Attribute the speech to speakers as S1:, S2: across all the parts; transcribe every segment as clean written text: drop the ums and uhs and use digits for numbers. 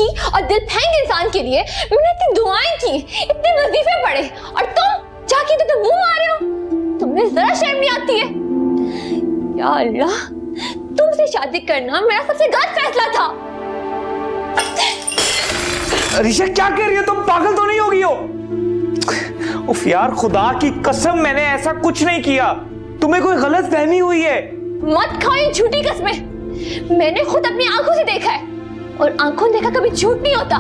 S1: लड़की और दिल फेंक इंसान के लिए मैंने इतनी दुआएं की, इतने वजीफे पढ़े, और तुम जाके तो मुंह मार रहे हो। तुम्हें जरा शर्म नहीं आती है? या अल्लाह, तुमसे शादी करना मेरा सबसे गलत फैसला था।
S2: अरीशा क्या कह रही हो तुम? पागल तो नहीं होगी हो? उफ यार, खुदा की कसम मैंने ऐसा कुछ नहीं किया। तुम्हें कोई गलत फहमी हुई है।
S1: मत खाओ ये झूठी कसमें। मैंने खुद अपनी आंखों से देखा है, और आंखों देखा कभी झूठ नहीं होता।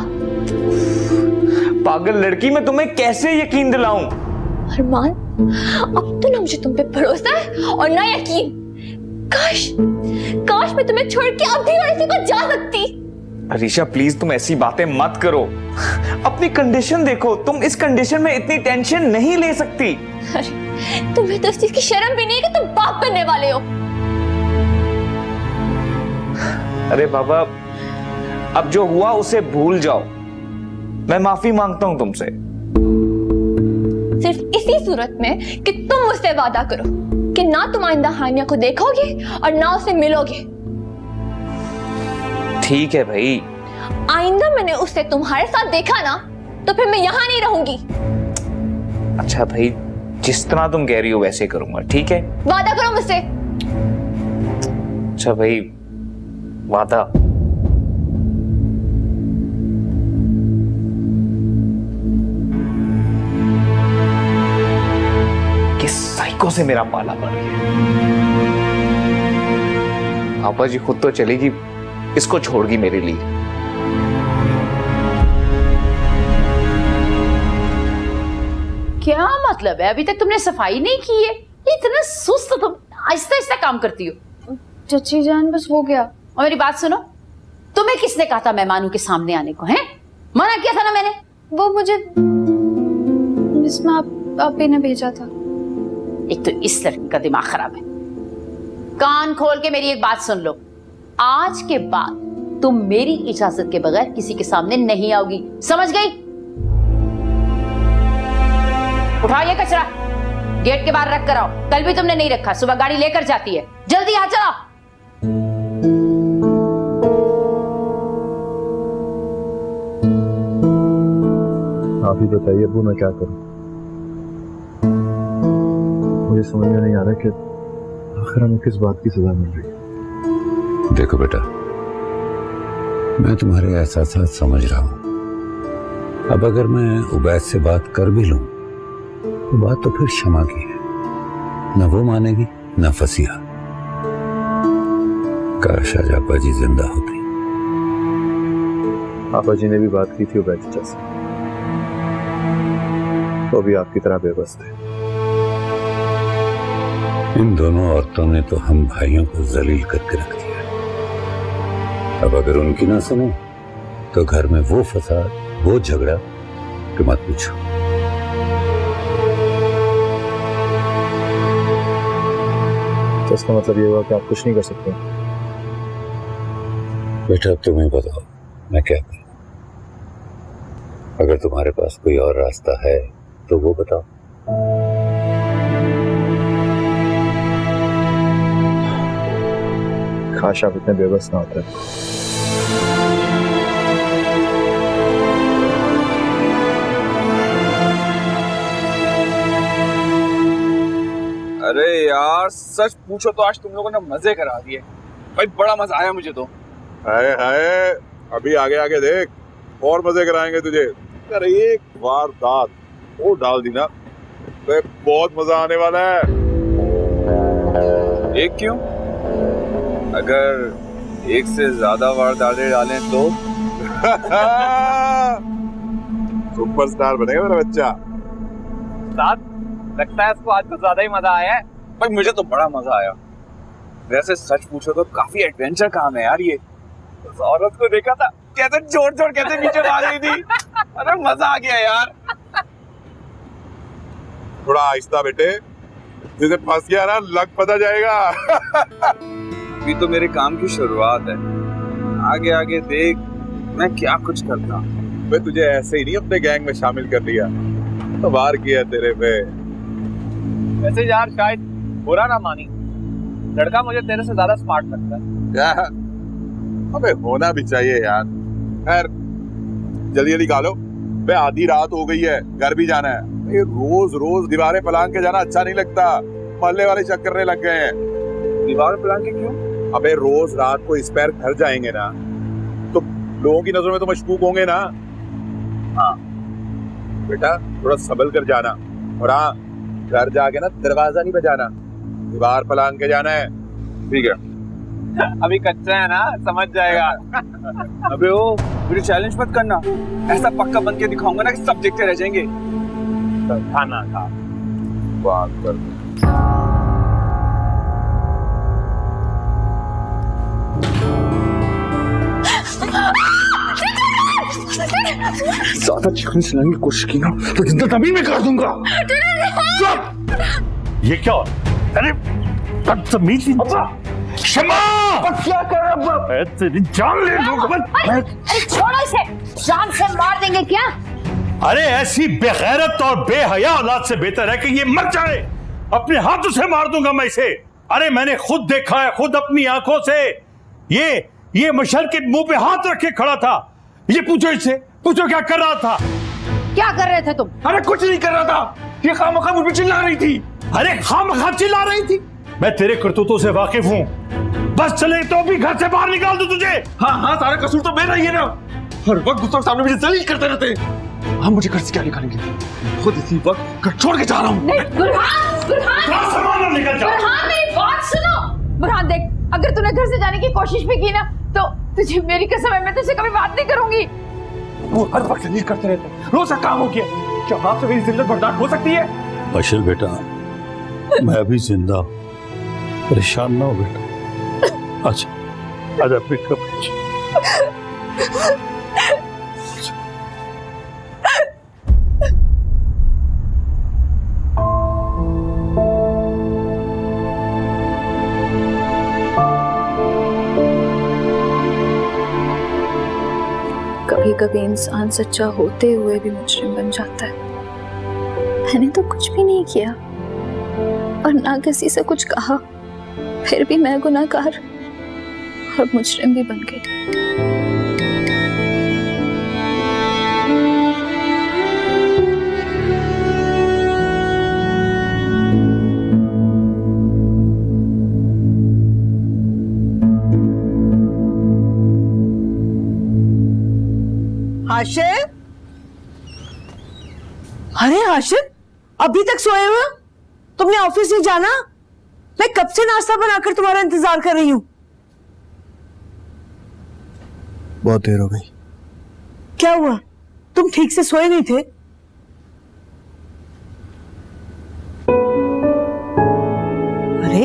S2: पागल लड़की, मैं तुम्हें कैसे यकीन दिलाऊं?
S1: अरमान, अब तो ना मुझे तुम पे भरोसा है और ना यकीन। काश मैं तुम्हें छोड़ के अब भी ऐसी को जा सकती।
S2: अरीशा प्लीज तुम ऐसी बातें मत करो। अपनी कंडीशन देखो, तुम इस कंडीशन में इतनी टेंशन नहीं ले सकती।
S1: अरे तुम्हें तो इस चीज की शर्म भी नहीं है कि तुम बाप बनने वाले हो।
S2: अरे बाबा, अब जो हुआ उसे भूल जाओ। मैं माफी मांगता हूं तुमसे।
S1: सिर्फ इसी सूरत में कि तुम मुझसे वादा करो कि ना तुम आइंदा हानिया को देखोगे और ना उसे मिलोगे।
S2: ठीक है भाई।
S1: आइंदा मैंने उसे तुम्हारे साथ देखा ना, तो फिर मैं यहाँ नहीं रहूंगी।
S2: अच्छा भाई, जिस तरह तुम कह रही हो वैसे करूंगा, ठीक है?
S1: वादा करो मुझसे।
S2: अच्छा भाई, वादा। किस साइको से मेरा पाला पड़ गया। पापा जी खुद तो चलेगी, इसको छोड़गी मेरे लिए।
S3: क्या मतलब है? अभी तक तुमने सफाई नहीं की है? इतना सुस्त तुम आहिस्ता आहिस्ता काम करती हो।
S4: चची जान, बस हो गया।
S3: और मेरी बात सुनो, तुम्हें किसने कहा था मेहमानों के सामने आने को? हैं? मना किया था ना मैंने।
S4: वो मुझे आपी ने भेजा था।
S3: एक तो इस लड़की का दिमाग खराब है। कान खोल के मेरी एक बात सुन लो, आज के बाद तुम मेरी इजाजत के बगैर किसी के सामने नहीं आओगी, समझ गई? उठाओ ये कचरा, गेट के बाहर रख कर आओ। कल भी तुमने नहीं रखा, सुबह गाड़ी लेकर जाती है। जल्दी आ चलो।
S5: आप ही बताइए अबू, मैं क्या करूं? मुझे समझ में नहीं आ रहा कि आखिर हमें किस बात की सजा मिल रही है।
S6: देखो बेटा, मैं तुम्हारे एहसासात समझ रहा हूं। अब अगर मैं उबैद से बात कर भी लूं तो बात तो फिर शमा की है। न वो मानेगी न फसिया। काश आज आपा जी जिंदा होती।
S5: आपा जी ने भी बात की थी उबैद चाचा से, वो भी आपकी तरह बेबस थे।
S6: इन दोनों औरतों ने तो हम भाइयों को जलील करके रख दिया। अब अगर उनकी ना सुनो तो घर में वो फसाद, वो झगड़ा कि मत पूछो।
S5: तो इसका मतलब ये हुआ कि आप कुछ नहीं कर सकते?
S6: बेटा तुम्हें बताओ मैं क्या करूं? अगर तुम्हारे पास कोई और रास्ता है तो वो बताओ।
S5: काश आप इतने बेबस ना होते।
S7: अरे यार सच पूछो तो आज तुम लोगों ने मजे करा दिए भाई, बड़ा मजा आया मुझे तो।
S8: हाय हाय, अभी आगे आगे देख, और मजे कराएंगे तुझे। अरे एक वारदात वो डाल दी ना तो बहुत मजा आने वाला है।
S7: एक क्यों? अगर एक से ज्यादा वारदातें डालें तो
S8: सुपरस्टार बनेगा मेरा बच्चा।
S2: साथ लगता है इसको आज तो ज्यादा ही मजा आया है।
S7: भाई मुझे तो बड़ा मजा आया। वैसे सच पूछो तो काफी एडवेंचर काम है यार ये। उस औरत को देखा था कैसे जोर जोर कैसे नीचे मार रही थी। अरे मजा आ गया यार।
S8: थोड़ा आहिस्ता बेटे, जिसे फंस गया ना लग पता जाएगा।
S7: अभी तो मेरे काम की शुरुआत है, आगे आगे देख मैं क्या कुछ करता।
S8: मैं तुझे ऐसे ही नहीं अपने गैंग में शामिल कर लिया तो वार किया तेरे पे।
S2: वैसे यार शायद बुरा ना मानी, लड़का मुझे तेरे से ज्यादा स्मार्ट लगता है।
S8: यार हमें होना भी चाहिए यार। खैर जल्दी जल्दी खा लो। बे आधी रात हो गई है, घर भी जाना है। ये रोज रोज दीवारें पलांग के जाना अच्छा नहीं लगता, मोहल्ले वाले चेक करने लग गए हैं।
S7: दीवार पलांग के क्यों?
S8: अबे रोज रात को इस पैर घर जाएंगे ना तो लोगों की नजरों में तो मशकूक होंगे ना। हाँ बेटा थोड़ा संभल कर जाना, और हाँ घर जाके ना दरवाजा नहीं बजाना, दीवार पलांग के जाना है, ठीक है?
S7: अभी कच्चा है ना, समझ जाएगा। अबे ओ मुझे चैलेंज मत करना, ऐसा पक्का बन के दिखाऊंगा ना कि सब देखते रह जाएंगे। खाना खा
S8: बात कर।
S2: ज्यादा चिकन चलाने की कोशिश की ना तो जिंदा तभी मैं कर दूंगा। ये क्या? अरे बदतमीज क्षमा क्या कर रहा? तेरी जान ले लूंगा।
S3: अरे छोड़ो इसे, जान से मार देंगे क्या?
S9: अरे ऐसी बेगैरत और बेहया औलाद से बेहतर है कि ये मर जाए। अपने हाथों से मार दूंगा मैं इसे। अरे मैंने खुद देखा है, खुद अपनी आंखों से। ये मशहर के मुंह पे हाथ रखे खड़ा था। ये पूछो इससे, पूछो क्या कर रहा था?
S3: क्या कर रहे थे तुम?
S2: अरे कुछ नहीं कर रहा था, ये खामखा मुझ पे चिल्ला रही थी।
S9: अरे खामखा चिल्ला रही थी? मैं तेरे करतूतों से वाकिफ हूं। बस चले तो भी घर से बाहर निकाल दूं तुझे।
S2: हाँ सारा कसूर तो मेरा ही है ना, हर वक्त गुस्सा सामने मुझे जलील करते रहते। हम मुझे घर से क्या निकालेंगे? खुद इसी वक्त घर छोड़ के जा रहा हूँ।
S3: बुरहान मेरी बात सुनो। बुरहान देख, अगर तूने घर से जाने की कोशिश भी की ना तो तुझे मेरी कसम है मैं तुझसे कभी बात नहीं करूंगी।
S2: वो हर वक्त जलील करते रहते, रोज का काम हो गया। क्या आपसे मेरी जिल्लत बर्दाश्त हो सकती है?
S9: मशल बेटा, मैं अभी जिंदा हूं, परेशान ना हो बेटा। अच्छा आजा पिकअप।
S4: कभी कभी इंसान सच्चा होते हुए भी मुजरिम बन जाता है। मैंने तो कुछ भी नहीं किया और ना किसी से कुछ कहा, फिर भी मैं गुनाहगार और मुजरिम भी बन गई।
S10: हाशिर, अरे हाशिर अभी तक सोए हुए? तुमने ऑफिस नहीं जाना? मैं कब से नाश्ता बनाकर तुम्हारा इंतजार कर रही हूँ।
S5: बहुत देर हो गई।
S10: क्या हुआ? तुम ठीक से सोए नहीं थे? अरे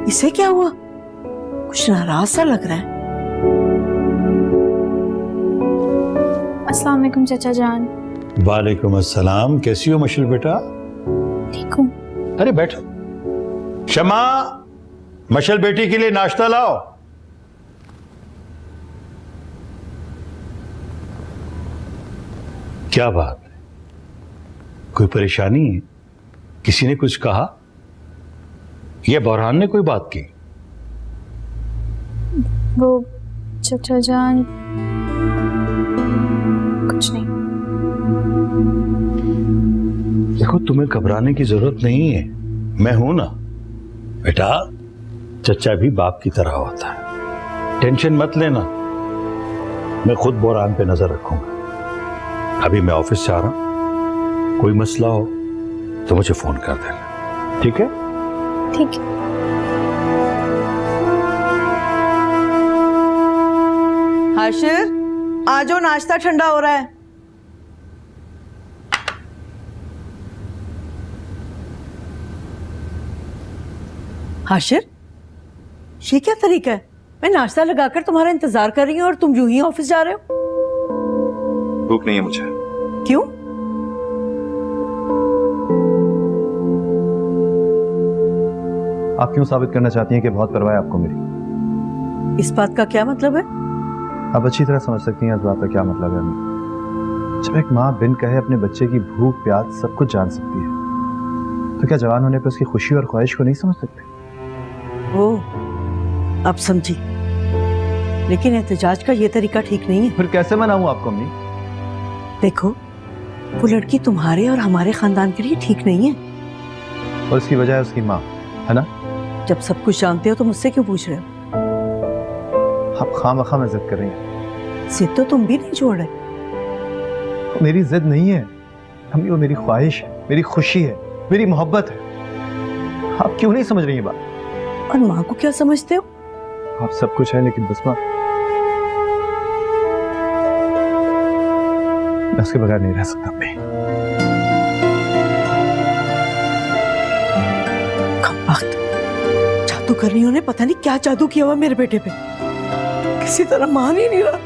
S10: इसे क्या हुआ? कुछ नाराज सा लग रहा है।
S4: अस्सलाम वालेकुम चाचा जान।
S9: वालेकुम अस्सलाम। कैसी हो मशल बेटा?
S4: ठीक हूँ।
S9: अरे बैठो। शमा, मशल बेटी के लिए नाश्ता लाओ। क्या बात है? कोई परेशानी है? किसी ने कुछ कहा या बुरहान ने कोई बात की?
S4: वो चाचा जान कुछ नहीं।
S9: देखो तुम्हें घबराने की जरूरत नहीं है, मैं हूं ना बेटा। चचा भी बाप की तरह होता है, टेंशन मत लेना। मैं खुद बुरहान पे नजर रखूंगा। अभी मैं ऑफिस से आ रहा हूं, कोई मसला हो तो मुझे फोन कर देना, ठीक है?
S4: ठीक है।
S10: हाशिर आ जाओ, नाश्ता ठंडा हो रहा है। हाशिर ये क्या तरीका है? मैं नाश्ता लगाकर तुम्हारा इंतजार कर रही हूँ और तुम यूं ही ऑफिस जा रहे हो।
S5: भूख नहीं है मुझे।
S10: क्यों?
S5: आप क्यों साबित करना चाहती हैं कि बहुत परवाह है आपको मेरी?
S10: इस बात का क्या मतलब है?
S5: आप अच्छी तरह समझ सकती हैं इस बात का क्या मतलब है। जब एक माँ बिन कहे अपने बच्चे की भूख प्यास सब कुछ जान सकती है, तो क्या जवान होने पर उसकी खुशी और ख्वाहिश को नहीं समझ सकते?
S10: ओह अब समझी, लेकिन एहतजाज का ये तरीका ठीक नहीं है।
S5: फिर कैसे मनाऊं आपको अम्मी?
S10: देखो, वो लड़की तुम्हारे और हमारे खानदान के लिए ठीक नहीं है।
S5: और उसकी वजह है उसकी माँ, है ना?
S10: जब सब कुछ जानते हो तो मुझसे क्यों पूछ रहे हो?
S5: आप खामखा में जिद कर रही हैं।
S10: जिद तो तुम भी नहीं छोड़ रहे।
S5: मेरी जिद नहीं है अम्मी, वो मेरी ख्वाहिश है, मेरी खुशी है, मेरी मोहब्बत है। आप क्यों नहीं समझ रही हैं बात?
S10: और माँ को क्या समझते हो?
S5: आप सब कुछ है, लेकिन बस माँ, मैं उसके बगैर नहीं रह सकता अम्मी।
S10: जादू करनियों ने पता नहीं क्या जादू किया हुआ मेरे बेटे पे, किसी तरह मान ही नहीं रहा।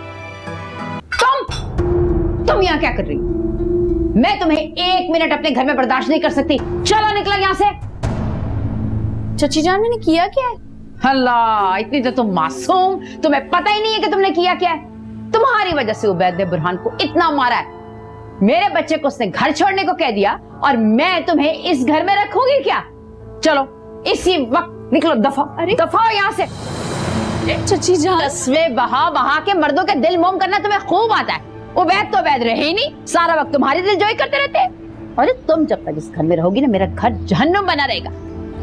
S3: तुम यहाँ क्या कर रही? मैं तुम्हें 1 मिनट अपने घर में बर्दाश्त नहीं कर सकती। चलो निकलो यहाँ से।
S1: चची जान मैंने किया क्या है?
S3: अल्लाह, इतनी तो तुम मासूम, तुम्हें पता ही नहीं है कि तुमने किया क्या है। तुम्हारी वजह से उबैद ने बुरहान को इतना मारा है। मेरे बच्चे को उसने घर छोड़ने को कह दिया और मैं तुम्हें इस घर में रखूंगी क्या? चलो इसी वक्त निकलो, दफा। अरे दफा हो यहाँ से।
S1: चची जान,
S3: तस्वीर बहा बहा के मर्दों के दिल मोम करना तुम्हें खूब आता है। उबैद तो उबैद रहे ही नहीं, सारा वक्त तुम्हारी दिलजोई करते रहते हैं। और तुम जब तक इस घर में रहोगी ना, मेरा घर जहन्नुम बना रहेगा।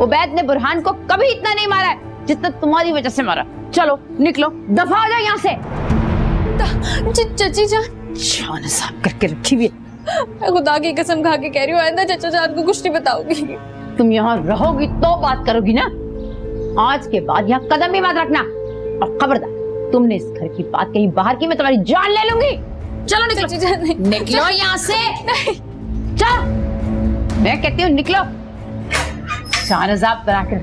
S3: उबैद ने बुरहान को कभी इतना नहीं मारा है जितना तुम्हारी वजह से मारा। चलो निकलो, दफा हो जाओ यहाँ से।
S1: चची जान,
S3: शान साफ करके रखी हुई है।
S1: मैं खुदा की कसम खा के कह रही हूँ, आइंदा चचा जान को कुछ नहीं बताऊंगी।
S3: तुम यहाँ रहोगी तो बात करोगी ना। आज के बाद यहाँ कदम भी मत रखना। और खबरदार, तुमने इस घर की बात कहीं बाहर की, मैं तुम्हारी जान ले लूंगी। चलो निकलो, निकलो यहाँ से। चलो, मैं कहती हूँ निकलो। शानजाब बनाकर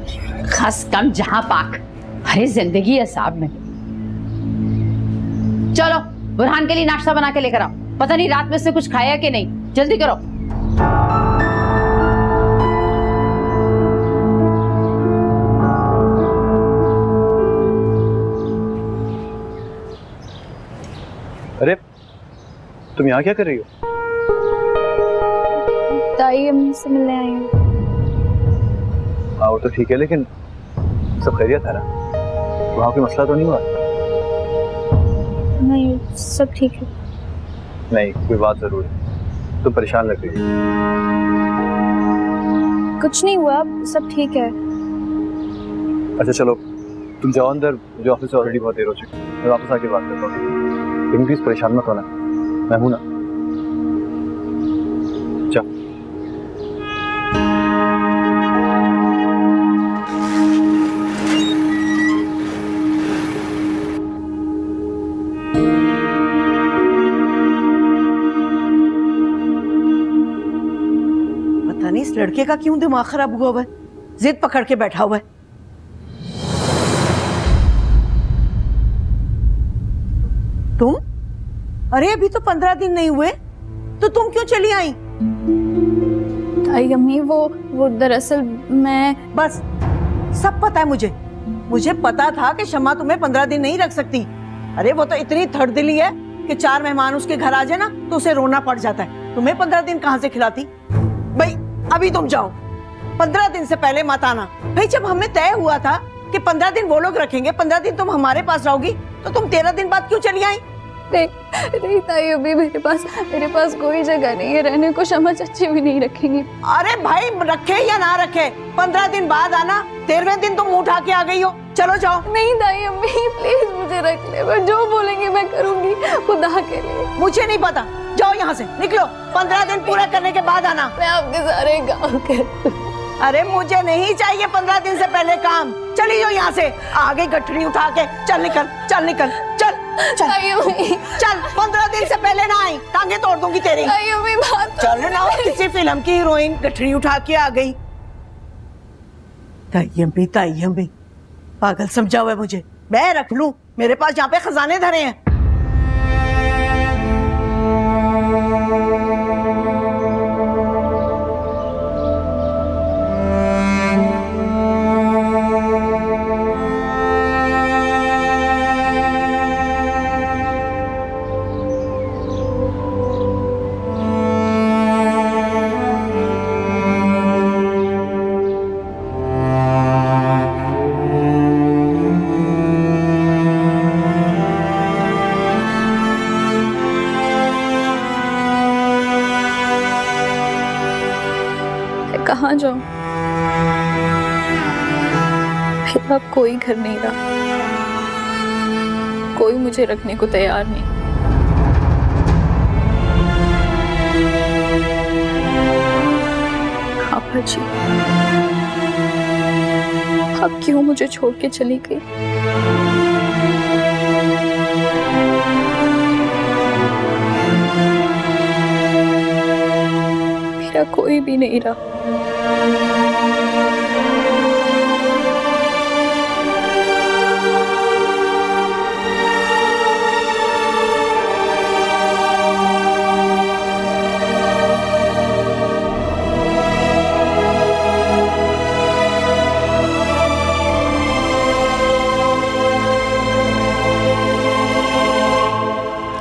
S3: खस कम जहां पाक, अरे जिंदगी है साहब में। चलो बुरहान के लिए नाश्ता बना के लेकर आओ। पता नहीं रात में से कुछ खाया कि नहीं, जल्दी करो।
S5: अरे तुम यहाँ क्या कर रही हो?
S1: ताई अम्मी से मिलने आई हूँ।
S5: हाँ वो तो ठीक है, लेकिन सब खैरियत है ना? वहाँ कोई मसला तो नहीं हुआ?
S1: नहीं, सब ठीक है।
S5: नहीं, कोई बात जरूर है। तुम परेशान लग रही हो।
S1: कुछ नहीं हुआ, सब ठीक है।
S5: अच्छा चलो, तुम जाओ अंदर, मुझे ऑफिस से ऑलरेडी बहुत देर हो चुकी है। मैं वापस आके बात करता हूँ, लेकिन प्लीज परेशान मत होना, मैं हूं ना। चलो।
S10: पता नहीं इस लड़के का क्यों दिमाग खराब हुआ हुआ है, जिद पकड़ के बैठा हुआ है। तुम? अरे अभी तो 15 दिन नहीं हुए, तो तुम क्यों चली आई?
S1: ताई अम्मी, वो दरअसल मैं...
S10: बस सब पता है मुझे पता था कि शम्मा तुम्हें 15 दिन नहीं रख सकती। अरे वो तो इतनी थर्ड दिली है कि 4 मेहमान उसके घर आ जाए ना तो उसे रोना पड़ जाता है। तुम्हें 15 दिन कहाँ से खिलाती? भाई अभी तुम जाओ, 15 दिन से पहले मत आना। भाई जब हमें तय हुआ था कि 15 दिन वो लोग रखेंगे, 15 दिन तुम हमारे पास रहोगी, तो तुम 13 दिन बाद क्यों चली आई?
S1: नहीं ताई अभी मेरे पास कोई जगह नहीं है रहने को। शम्मा चच्ची भी नहीं रखेंगी।
S10: अरे भाई रखे या ना रखे, 15 दिन बाद आना। 13वें दिन तुम मुंह उठा के आ गई हो। चलो जाओ।
S1: नहीं ताई अम्मी प्लीज मुझे रख ले, मैं जो बोलेंगे मैं करूंगी खुदा के लिए।
S10: मुझे नहीं पता, जाओ यहाँ से, निकलो। 15 दिन पूरा करने के बाद आना।
S1: मैं आपके सारे गाँव कर।
S10: अरे मुझे नहीं चाहिए 15 दिन से पहले काम। चली जाओ यहाँ से। आ गई गठरी उठा के। चल निकल, चल निकल, चल चल चल। 15 दिन से पहले ना आई, टांगे तोड़ दूंगी तेरी। चल ना, किसी फिल्म की हीरोइन गठरी उठा के आ गई। ताइयम भी पागल समझा हुआ है मुझे। मैं रख लूं, मेरे पास यहाँ पे खजाने धरे हैं।
S4: जाऊं? मेरा अब कोई घर नहीं रहा, कोई मुझे रखने को तैयार नहीं। आपा जी, आप क्यों मुझे छोड़ के चली गई? मेरा कोई भी नहीं रहा।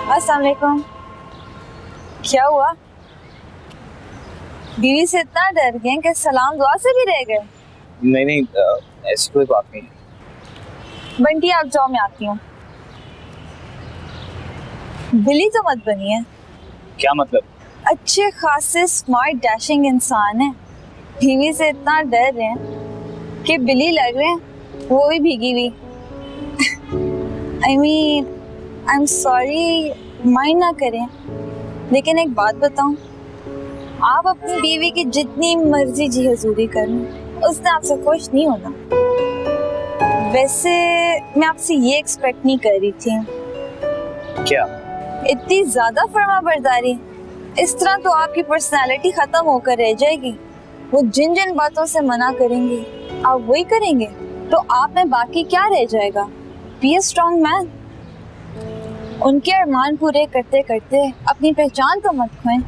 S11: अस्सलाम वालेकुम। क्या हुआ? बीवी से इतना डर गए कि सलाम दुआ से भी रह गए?
S7: नहीं नहीं, ऐसी कोई बात नहीं।
S11: बंटी आप जाओ, मैं आती हूँ। बिली तो मत बनिए।
S7: क्या मतलब?
S11: अच्छे खासे स्मार्ट डैशिंग इंसान है, बीवी से इतना डर रहे हैं कि बिली लग रहे हैं, वो भी भीगी हुई। आई एम सॉरी, माइंड ना करें, लेकिन एक बात बताऊं, आप अपनी बीवी की जितनी मर्जी जी हजूरी करें, उसने आपसे खुश नहीं होना। वैसे मैं आपसे ये एक्सपेक्ट नहीं कर रही थी।
S7: क्या?
S11: इतनी ज्यादा फर्माबरदारी, इस तरह तो आपकी पर्सनालिटी खत्म होकर रह जाएगी। वो जिन जिन बातों से मना करेंगे आप वही करेंगे, तो आप में बाकी क्या रह जाएगा? Be a strong man. उनके अरमान पूरे करते करते अपनी पहचान तो मत खोएं।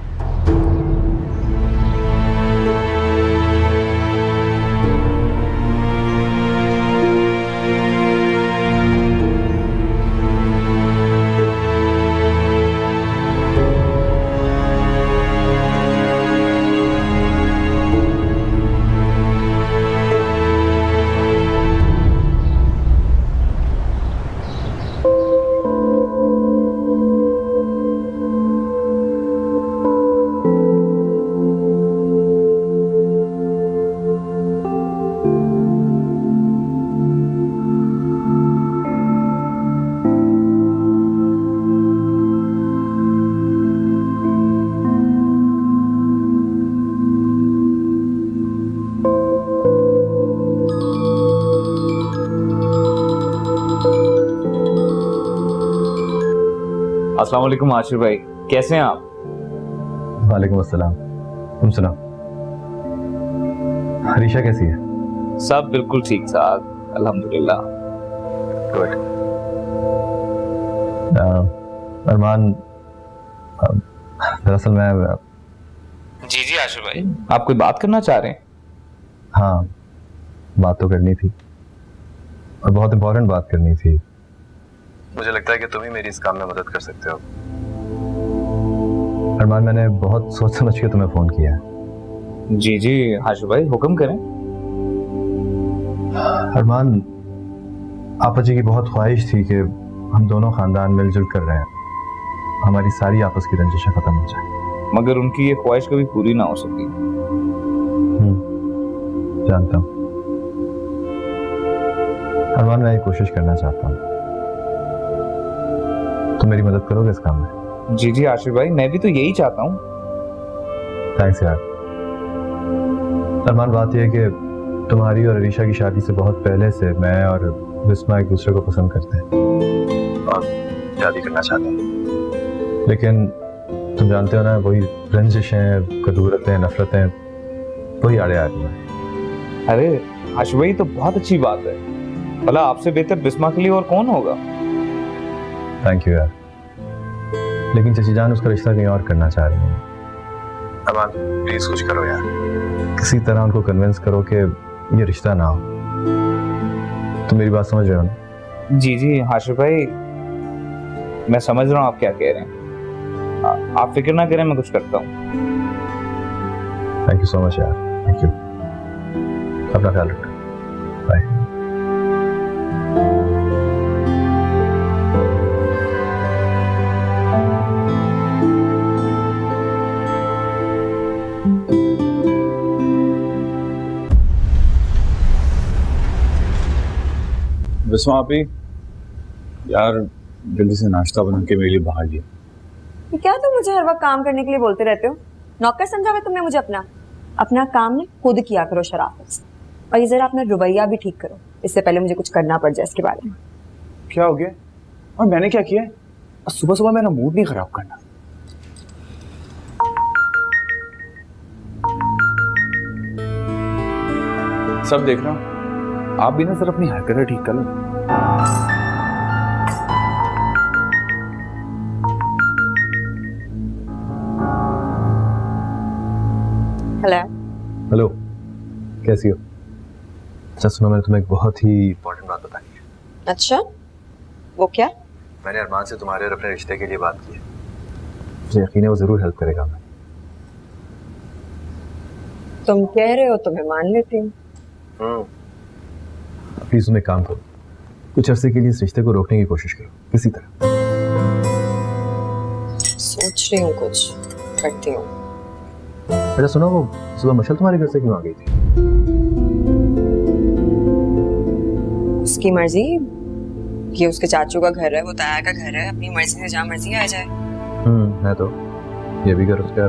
S2: अस्सलाम वालेकुम आशिर भाई, कैसे हैं आप?
S5: वालेकुम अस्सलाम। तुम सुनाओ, हरीशा कैसी है?
S2: सब बिल्कुल ठीक ठाक, अल्हम्दुलिल्लाह।
S5: गुड। अरमान, दरअसल मैं
S2: जी जी आशिर भाई, आप कोई बात करना चाह रहे हैं?
S5: हाँ, बात तो करनी थी और बहुत इम्पोर्टेंट बात करनी थी। मुझे लगता है कि तुम ही मेरी इस काम में मदद कर सकते हो। अरमान, मैंने बहुत सोच समझ के तुम्हें फोन किया है।
S2: जी जी आशिर भाई, हुक्म करें।
S5: अरमान, आपा जी की बहुत ख्वाहिश थी कि हम दोनों खानदान मिलजुल कर रहे हैं, हमारी सारी आपस की रंजिशें खत्म हो जाए।
S2: मगर उनकी ये ख्वाहिश कभी पूरी ना हो सकी।
S5: जानता हूँ अरमान, मैं ये कोशिश करना चाहता हूँ, तुम मेरी मदद करोगे इस काम में?
S2: जी जी आशिर भाई, मैं भी तो यही चाहता हूँ।
S5: थैंक्स यार। अरमान, बात यह है कि तुम्हारी और अरीशा की शादी से बहुत पहले से मैं और बिस्मा एक दूसरे को पसंद करते हैं और शादी करना चाहते हैं, लेकिन तुम जानते हो ना, वही रंजिशें, कदूरतें, नफरतें वही आड़े आ रही हैं।
S2: अरे आशिर भाई, तो बहुत अच्छी बात है। भला आपसे बेहतर बिस्मा के लिए और कौन होगा?
S5: थैंक यू यार, लेकिन चची जान उसका रिश्ता कहीं और करना चाह रही है। अरमान, प्लीज कुछ करो यार, किसी तरह उनको कन्विंस करो कि ये रिश्ता ना हो। तुम मेरी बात समझ रहे हो ना?
S2: जी जी आशिर भाई, मैं समझ रहा हूँ आप क्या कह रहे हैं। आप फिक्र ना करें, मैं कुछ करता हूँ।
S5: थैंक यू सो मच यार, थैंक यू। अपना ख्याल रखना, बाय।
S7: बिस्मा आपी यार जल्दी से नाश्ता बना के मेरे लिए बाहर लिया।
S11: ये क्या तुम मुझे हर वक्त काम करने के लिए बोलते रहते हो? नौकर समझा हुआ तुमने मुझे? अपना काम ना खुद किया करो शराफत से। और ये जरा अपना रवैया भी ठीक करो, इससे पहले मुझे कुछ करना पड़ जाए इसके बारे में।
S7: क्या हो गया? और मैंने क्या किया है? सुबह सुबह मेरा मूड नहीं खराब करना। सब देख रहा हूं, आप भी ना सर अपनी हरकतें ठीक कर लो।
S11: हेलो।
S5: हेलो, कैसी हो? अच्छा सुनो, मैंने तुम्हें एक बहुत ही इंपॉर्टेंट बात बतानी है।
S11: अच्छा, वो क्या?
S5: मैंने अरमान से तुम्हारे और अपने रिश्ते के लिए बात की है। मुझे यकीन है वो जरूर हेल्प करेगा। मैं
S11: तुम कह रहे हो तो मैं मान लेती हूँ।
S5: प्लीज तुम एक काम करो, कुछ अरसे के लिए इस रिश्ते को रोकने की कोशिश करो किसी तरह।
S11: सोच रही हूँ, कुछ करती हूँ।
S5: अच्छा सुनो, वो सुबह मशल तुम्हारे घर से क्यों आ गई थी?
S11: उसकी मर्जी, ये उसके चाचू का घर है, वो ताया का घर है, अपनी मर्जी से जहाँ मर्जी आ जाए।
S5: है तो ये भी घर उसका है।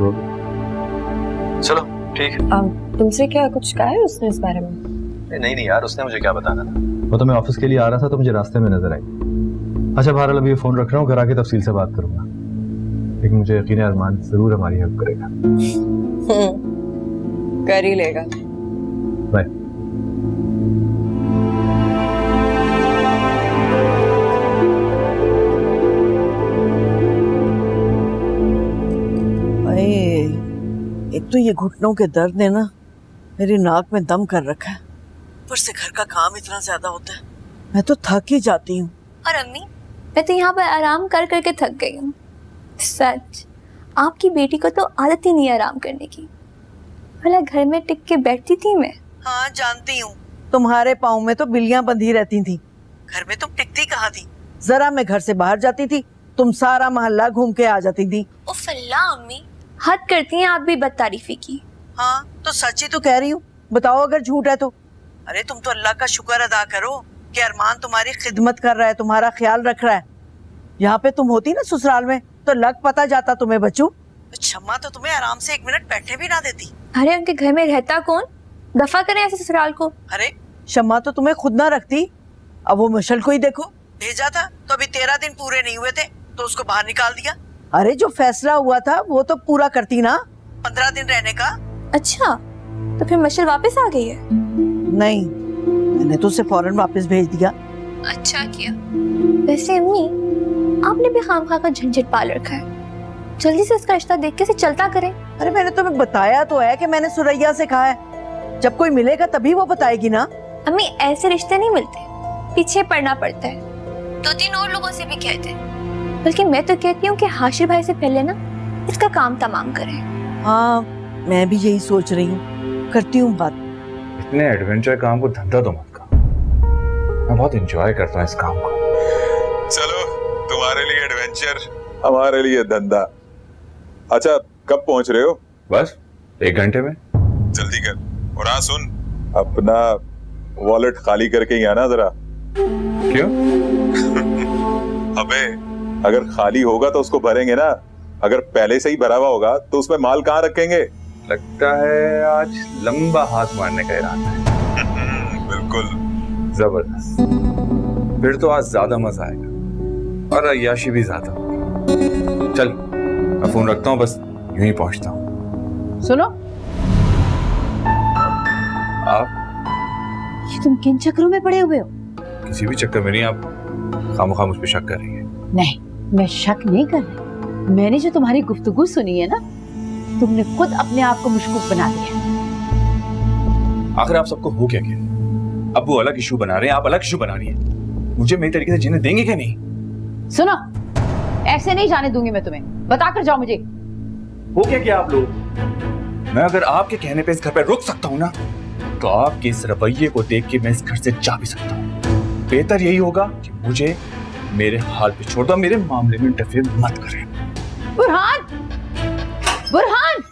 S5: चलो ठीक है।
S11: तुमसे क्या कुछ कहा है उसने इस बारे में?
S5: नहीं यार, उसने मुझे क्या बताना था। वो तो मैं ऑफिस के लिए आ रहा था तो मुझे रास्ते में नजर आई। अच्छा बहरहाल अभी ये फोन रख रहा हूँ, घर आके तफसील से बात करूंगा। लेकिन मुझे यकीन है अरमान जरूर हमारी हेल्प करेगा।
S11: कर ही लेगा।
S5: बाय।
S10: एक तो ये घुटनों के दर्द ने ना मेरी नाक में दम कर रखा है, ऊपर से घर का काम इतना ज्यादा होता है, मैं तो थक ही जाती हूँ।
S1: और अम्मी, मैं तो यहाँ पर आराम कर करके थक गई हूँ। सच, आपकी बेटी को तो आदत ही नहीं है आराम करने की। भला घर में टिक के बैठती थी मैं?
S10: हाँ जानती हूँ, तुम्हारे पाँव में तो बिल्लियां बंधी रहती थी, घर में तुम टिकती कहाँ थी? जरा मैं घर से बाहर जाती थी, तुम सारा मोहल्ला घूम के आ जाती थी।
S1: उफ अल्लाह अम्मी, हद करती हैं आप भी बदतारीफी की।
S10: हाँ तो सच ही तो कह रही हूँ, बताओ अगर झूठ है तो। अरे तुम तो अल्लाह का शुक्र अदा करो कि अरमान तुम्हारी खिदमत कर रहा है, तुम्हारा ख्याल रख रहा है। यहाँ पे तुम होती ना ससुराल में तो लग पता जाता तुम्हें बच्चू। शम्मा तो तुम्हें आराम से एक मिनट बैठने भी ना देती।
S1: अरे उनके घर में रहता कौन? दफा करें ऐसे ससुराल को।
S10: अरे शम्मा तो तुम्हें खुद ना रखती, अब वो मशल को ही देखो, भेजा था तो अभी 13 दिन पूरे नहीं हुए थे तो उसको बाहर निकाल दिया। अरे जो फैसला हुआ था वो तो पूरा करती ना, 15 दिन रहने का।
S1: अच्छा, तो फिर मशल वापस आ गई है?
S10: नहीं, मैंने तो उसे फौरन वापस भेज दिया।
S1: अच्छा किया। वैसे अम्मी, आपने भी खामखा का झंझट पाल रखा है, जल्दी से इसका रिश्ता देख के से चलता करें। अरे
S10: मैंने तुम्हें बताया तो है कि मैंने सुरैया से कहा है, जब कोई मिलेगा तभी वो बताएगी ना।
S1: अम्मी ऐसे रिश्ते नहीं मिलते, पीछे पड़ना पड़ता है। 2-3 और लोगों से भी कहते हैं, बल्कि मैं तो कहती हूँ कि हाशिर भाई से पहले ना इसका काम तमाम करें।
S10: हाँ मैं भी यही सोच रही हूँ, करती हूँ बात।
S7: इतने एडवेंचर काम को धंधा तो मत करो, मैं बहुत एंजॉय करता हूँ इस काम को।
S8: चलो तुम्हारे लिए एडवेंचर, हमारे लिए धंधा। अच्छा कब पहुंच रहे हो?
S7: बस 1 घंटे में।
S8: जल्दी कर। और हाँ सुन, अपना वॉलेट खाली करके ही आना जरा।
S7: क्यों?
S8: अबे अगर खाली होगा तो उसको भरेंगे ना, अगर पहले से ही भरा हुआ होगा तो उसमें माल कहाँ रखेंगे?
S7: लगता है आज लंबा हाथ मारने का इरादा है।
S8: बिल्कुल
S7: जबरदस्त, फिर तो आज ज्यादा मजा आएगा और अय्याशी भी ज्यादा। चल मैं फोन रखता हूँ, बस यूं ही पहुंचता हूँ।
S3: सुनो,
S7: आप
S3: ये तुम किन चक्करों में पड़े हुए हो?
S7: किसी भी चक्कर में नहीं, आप खामखा मुझ पे शक कर रही है।
S3: नहीं, मैं शक नहीं कर रही, मैंने जो तुम्हारी गुफ्तगू सुनी है ना, तुमने खुद अपने आप को मुशकुक बना दिया।
S7: आखिर आप सबको हो क्या? अब वो अलग इशू बना रहे हैं, आप अलग इशू बना रही हैं। मुझे मेरे तरीके से जीने देंगे क्या नहीं?
S3: सुनो, ऐसे नहीं जाने दूंगी मैं तुम्हें, बताकर जाओ मुझे।
S7: हो क्या आप लोग? मैं अगर आपके कहने पे इस घर पे रुक सकता हूँ ना, तो आपके इस रवैये को देख के मैं इस घर से जा भी सकता हूँ। बेहतर यही होगा कि मुझे मेरे हाल पे छोड़ दो, मेरे मामले में इंटरफेयर मत करें।
S3: बुरहान, बुरहान!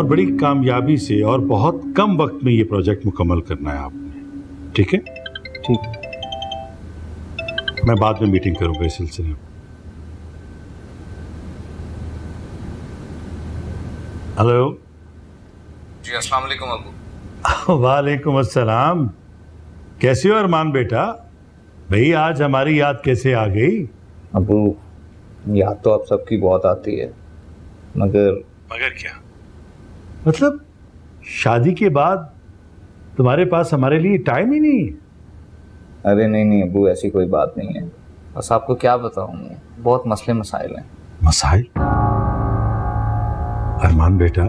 S9: और बड़ी कामयाबी से और बहुत कम वक्त में ये प्रोजेक्ट मुकम्मल करना है आपने, ठीक है?
S2: ठीक।
S9: मैं बाद में मीटिंग करूंगा इस सिलसिले में। हेलो
S12: जी, अस्सलाम वालेकुम अबू।
S9: वालेकुम अस्सलाम। कैसे हो अरमान बेटा? भाई आज हमारी याद कैसे आ गई?
S12: अबू, याद तो आप सबकी बहुत आती है, मगर
S9: क्या? मतलब शादी के बाद तुम्हारे पास हमारे लिए टाइम ही नहीं?
S12: अरे नहीं अबू, ऐसी कोई बात नहीं है। बस आपको क्या बताऊं, बहुत मसले मसाइल हैं।
S9: मसाइल? अरमान बेटा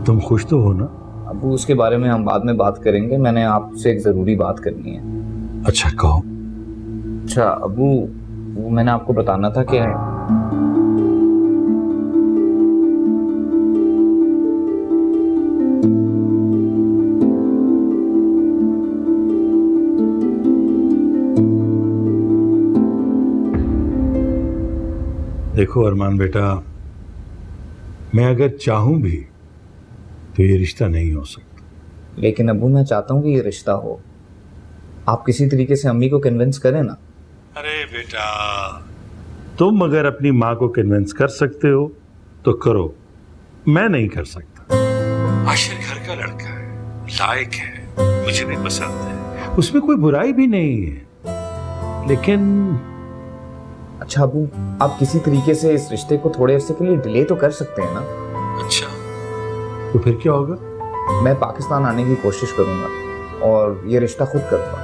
S9: तुम खुश तो हो ना?
S12: अबू उसके बारे में हम बाद में बात करेंगे, मैंने आपसे एक ज़रूरी बात करनी है।
S9: अच्छा कहो।
S12: अच्छा अबू, वो मैंने आपको बताना था कि
S9: देखो अरमान बेटा, मैं अगर चाहूं भी तो ये रिश्ता नहीं हो सकता।
S12: लेकिन अबू मैं चाहता हूँ कि ये रिश्ता हो। आप किसी तरीके से अम्मी को कन्विंस करें ना।
S9: अरे बेटा, तुम अगर अपनी माँ को कन्विंस कर सकते हो तो करो, मैं नहीं कर सकता। आशिर घर का लड़का है, लायक है, मुझे भी पसंद है, उसमें कोई बुराई भी नहीं है। लेकिन
S12: अच्छा अबू, आप किसी तरीके से इस रिश्ते को थोड़े अरसे के लिए डिले तो कर सकते हैं ना।
S9: अच्छा तो फिर क्या होगा?
S12: मैं पाकिस्तान आने की कोशिश करूंगा और ये रिश्ता खुद करूंगा।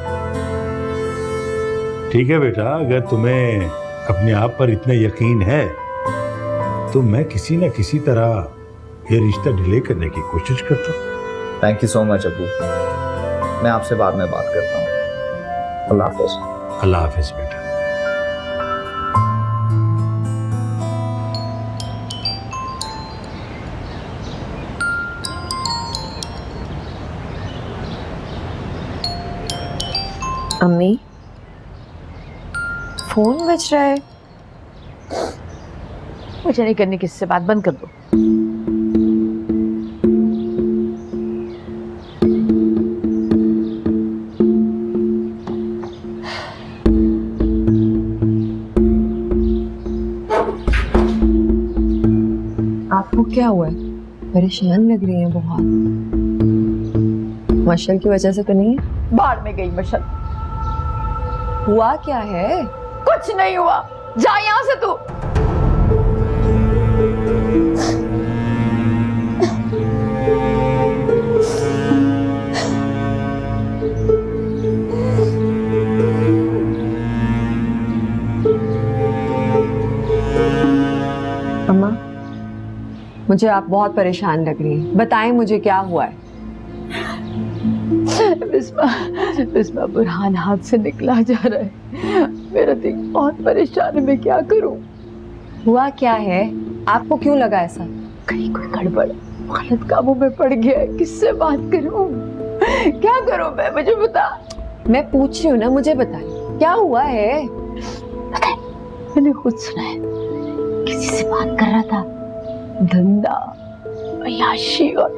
S9: ठीक है बेटा, अगर तुम्हें अपने आप पर इतना यकीन है तो मैं किसी न किसी तरह ये रिश्ता डिले करने की कोशिश करता हूँ।
S12: Thank you so much Abu, मैं आपसे बाद में बात करता हूँ। अल्लाह हाफिज।
S9: अल्लाह हाफिज बेटा।
S4: अम्मी, फोन बज रहा है।
S3: मुझे नहीं करनी किससे बात, बंद कर दो।
S4: आपको क्या हुआ है? परेशान लग रही हैं बहुत। मशल की वजह से तो नहीं है?
S3: बाढ़ में गई मशल।
S4: हुआ क्या है?
S3: कुछ नहीं हुआ, जा यहां से तू।
S4: अम्मा, मुझे आप बहुत परेशान लग रही हैं। बताएं मुझे क्या हुआ है?
S3: बिस्मा बुरहान हाथ से निकला जा रहा है। मेरा दिल बहुत परेशान है, मैं क्या करूं?
S4: हुआ क्या है? आपको क्यों लगा ऐसा?
S3: कहीं कोई गड़बड़, गलत कामों में पड़ गया है। किससे बात करूं? क्या करूं मैं? मुझे बता।
S4: मैं पूछ रही हूँ ना, मुझे बताएं क्या हुआ है?
S3: मैंने खुद सुना है, किसी से बात कर रहा था, धंधा, अय्याशी और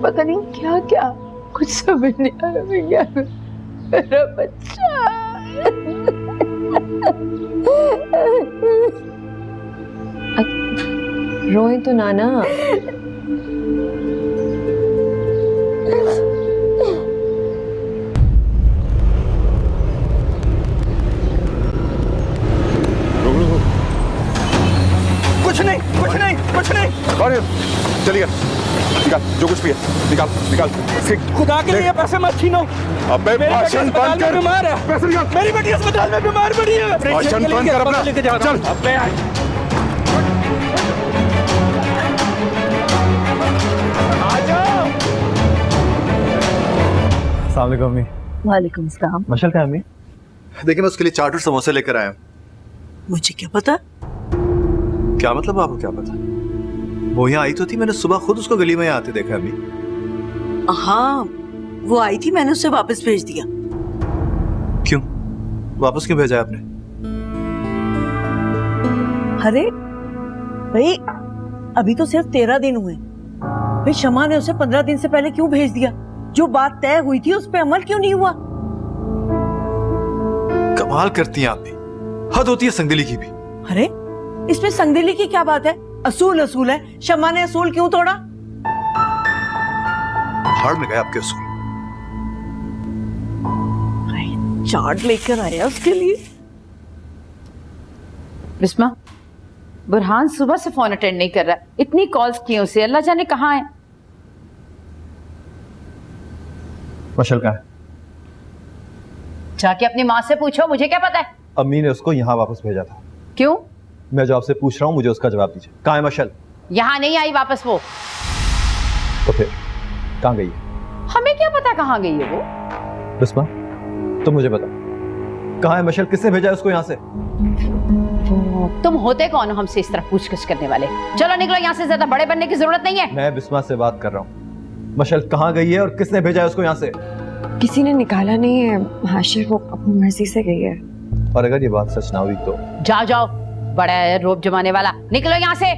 S3: पता नहीं क्या क्या। कुछ समझ नहीं आ रहा मैं क्या करूं। मेरा बच्चा।
S4: रोए तो नाना।
S8: कुछ नहीं कुछ नहीं कुछ नहीं। और चलिए निकाल जो कुछ भी है, निकाल निकाल।
S2: खुदा के लिए पैसे मत छीनो।
S8: अबे भाषण बंद कर।
S2: बीमार है, पैसे निकाल। मेरी बेटी अस्पताल में बीमार पड़ी है।
S8: भाषण बंद कर अपना। चल।
S2: अबे आ जाओ।
S5: अस्सलाम वालेकुम अम्मी।
S3: वालेकुम सलाम।
S5: मशल का अम्मी? देखिए मैं उसके लिए चाट और समोसे लेकर आया हूँ।
S10: मुझे क्या पता?
S5: क्या मतलब आपको क्या पता? वो यहाँ आई तो थी, मैंने सुबह खुद उसको गली में आते देखा अम्मी।
S10: हाँ वो आई थी, मैंने उसे वापस भेज दिया।
S5: क्यों? वापस क्यों भेजा आपने?
S10: अरे भाई अभी तो सिर्फ 13 दिन हुए, फिर शमा ने उसे 15 दिन से पहले क्यों भेज दिया? जो बात तय हुई थी उस पे अमल क्यों नहीं हुआ?
S5: कमाल करती हैं आप भी, हद होती है संगदिली की भी।
S10: अरे इसमें संगदिली की क्या बात है? असूल असूल है, शमा ने असूल क्यों तोड़ा?
S5: हार्ड में गए आपके असूल।
S10: चार्ट लेकर आया उसके लिए।
S3: बिस्मा, बुरहान सुबह से फोन अटेंड नहीं कर रहा, इतनी कॉल्स की उसे, अल्लाह जाने कहाँ है।
S5: मशल कहाँ है?
S3: जाके अपनी माँ से पूछो, मुझे क्या पता है।
S5: अम्मी ने उसको यहाँ वापस भेजा था।
S3: क्यों?
S5: मैं जो आपसे पूछ रहा हूँ मुझे उसका जवाब दीजिए। कहाँ है मशल?
S3: यहाँ नहीं आई वापस वो।
S5: तो फिर कहाँ गई है?
S3: हमें क्या पता कहाँ गई है वो।
S5: बिस्मा तुम मुझे बता, कहाँ है मशल? किसने भेजा है उसको यहाँ से?
S3: तुम होते कौन हो हमसे इस तरह पूछगछ करने वाले? चलो निकलो यहाँ से, ज्यादा बड़े बनने की जरूरत नहीं है।
S5: मैं बिस्मा से बात कर रहा हूँ। मशल कहाँ गई है और किसने भेजा है उसको यहाँ से?
S13: किसी ने निकाला नहीं है हाशिर, वो अपनी मर्जी से गई है।
S5: और अगर ये बात सच ना हुई तो?
S3: जाओ जाओ, बड़ा है रोब जमाने वाला, निकलो यहाँ से।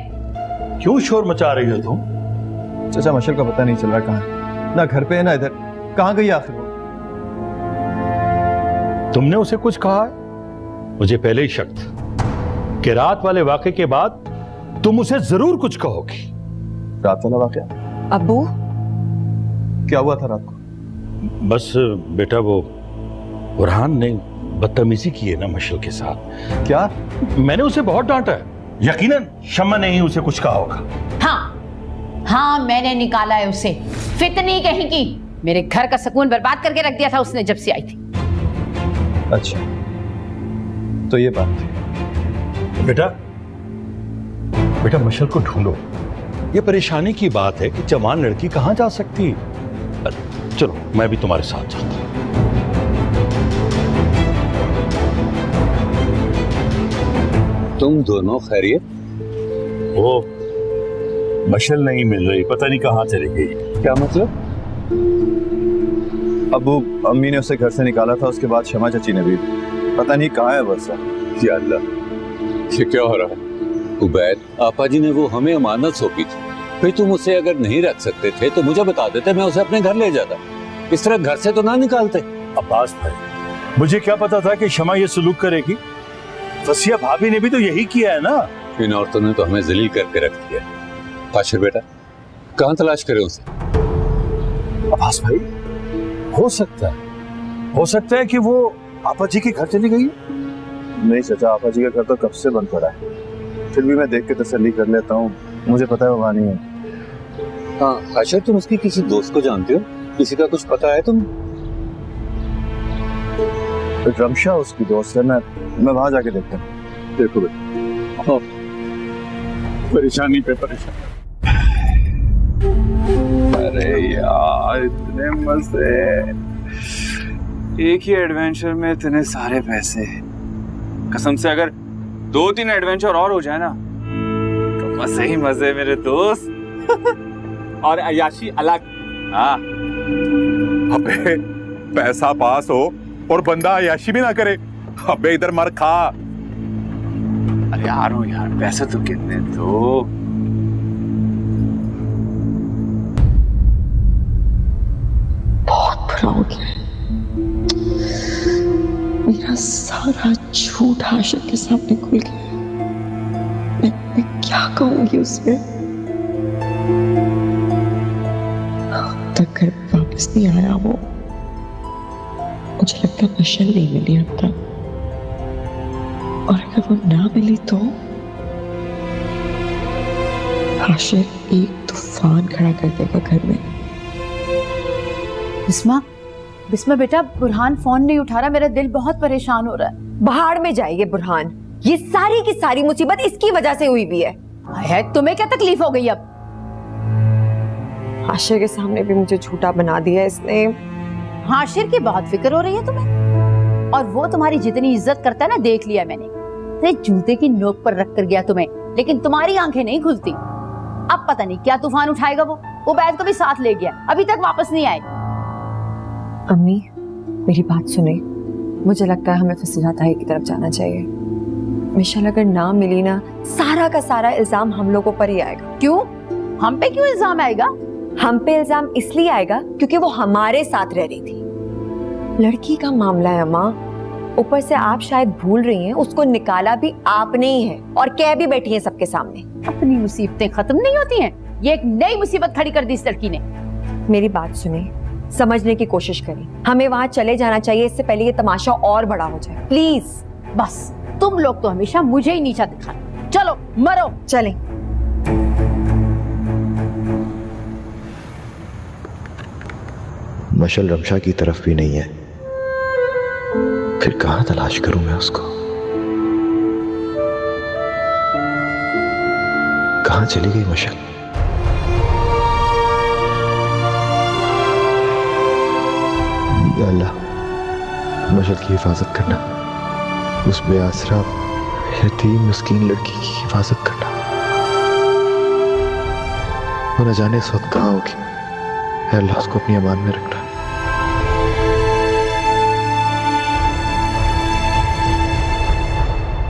S9: क्यों शोर मचा रही हो तुम?
S5: चाचा मशल का पता नहीं चल रहा कहाँ है, ना घर पे है ना इधर। कहाँ गई आखिर वो?
S9: तुमने उसे कुछ कहा है? मुझे पहले ही शक था कि रात वाले वाक़े के बाद तुम उसे जरूर कुछ कहोगी।
S5: रात वाला वाक़या?
S13: अब्बू
S5: क्या हुआ था रात को?
S9: बस बेटा वो बुरहान ने बदतमीजी की है ना मशल के साथ।
S5: क्या?
S9: मैंने उसे बहुत डांटा है, यकीनन शम्मा ने ही उसे कुछ कहा होगा।
S3: हाँ मैंने निकाला है उसे, फितनी कहीं की। मेरे घर का सुकून बर्बाद करके रख दिया था उसने जब से आई थी।
S5: अच्छा तो ये बात थी।
S9: बेटा मशल को ढूंढो। ये परेशानी की बात है कि जवान लड़की कहां जा सकती। चलो मैं भी तुम्हारे साथ जाता हूं।
S6: तुम दोनों खैरियत?
S9: वो मशल नहीं मिल रही, पता नहीं कहां चली गई।
S5: क्या मतलब? अबू अम्मी ने उसे घर से निकाला था, उसके बाद शमा चाची ने भी। पता नहीं कहाँ है वर्षा।
S6: या अल्लाह, ये क्या हो रहा है? उबैद, आपा जी ने वो हमें अमानत सौंपी थी, फिर तुम उसे अगर नहीं रख सकते थे तो मुझे बता देते, मैं उसे अपने घर ले जाता। इस तरह घर से तो ना निकालते।
S9: अब्बास भाई, मुझे क्या पता था कि शमा ये सलूक करेगी। वसिया भाभी ने भी तो यही किया है ना।
S6: इन औरतों ने तो हमें जलील करके रख दिया। हाशिर बेटा, कहाँ तलाश करें उसे?
S9: अब्बास भाई, हो सकता है कि वो आपा जी के घर चली गई।
S5: नहीं चाचा, आपा जी का घर तो कब से बंद पड़ा है। फिर भी मैं देख के तसल्ली कर लेता हूँ, मुझे पता है वो वहाँ नहीं है।
S6: हाँ हाशिर, तुम उसकी किसी दोस्त को जानते हो? किसी का कुछ पता है तुम?
S5: रमशा उसकी दोस्त है, मैं वहां जाके देखता हूँ। देखो बेटा,
S8: परेशानी पे परेशानी। अरे यार इतने मजे,
S7: एक ही एडवेंचर में इतने सारे पैसे। कसम से अगर 2-3 एडवेंचर और हो जाए ना तो मजे ही मजे मेरे दोस्त। और अयाशी अलग। हाँ
S8: अबे पैसा पास हो और बंदा अयाशी भी ना करे। अबे इधर मर खा।
S7: अरे आ रहा हूँ यार, पैसे तो कितने दो।
S13: बहुत बुरा हो गया, मेरा सारा झूठ हाशिर के सामने खुल गया। मैं क्या कहूंगी उसे? तक घर वापस नहीं आया वो। मुझे लगता मशल नहीं मिली अब तक, और अगर वो ना मिली तो हाशिर एक तूफान खड़ा कर देगा घर में।
S3: बिस्मा बेटा, बुरहान फोन नहीं उठा रहा, मेरा दिल बहुत परेशान हो रहा है।
S13: बाहर में जाइए बुरहान, ये सारी की सारी मुसीबत इसकी वजह से हुई भी है।
S3: तुम्हें क्या तकलीफ हो गई अब?
S13: हाशिर के सामने भी मुझे झूठा बना दिया इसने।
S3: हाशिर की बहुत फिक्र हो रही है तुम्हें, और वो तुम्हारी जितनी इज्जत करता है ना, देख लिया मैंने। जूते की नोक पर रख कर गया तुम्हें, लेकिन तुम्हारी आंखें नहीं खुलती। अब पता नहीं क्या तूफान उठाएगा वो। उबैद को भी साथ ले गया, अभी तक वापस नहीं आए।
S13: अम्मी मेरी बात सुने, मुझे लगता है हमें फसीला ताई की तरफ जाना चाहिए।
S14: मिशेल अगर ना मिली ना, सारा का सारा इल्जाम हम लोगों पर ही आएगा।
S3: क्यों? हम पे क्यों इल्जाम आएगा?
S14: हम पे इल्जाम इसलिए आएगा क्योंकि वो हमारे साथ रह रही थी। लड़की का मामला है अम्मा, ऊपर से आप शायद भूल रही हैं उसको निकाला भी आपने ही है और कह भी बैठी हैं सबके सामने।
S3: अपनी मुसीबतें खत्म नहीं होती हैं, ये एक नई मुसीबत खड़ी कर दी इस लड़की ने।
S14: मेरी बात सुने, समझने की कोशिश करें। हमें वहां चले जाना चाहिए इससे पहले ये तमाशा और बड़ा हो जाए। प्लीज।
S3: बस तुम लोग तो हमेशा मुझे ही नीचा दिखा। चलो मरो।
S14: चलें।
S15: मशल रमशा की तरफ भी नहीं है, फिर कहां तलाश करूं मैं उसको? कहां चली गई मशल? या अल्लाह, मशल की हिफाजत करना, उस बेआसरा यतीम मिस्कीन लड़की की हिफाजत करना। वो न जाने इस वक्त कहां होगी। या अल्लाह उसको अपनी अमान में रखना।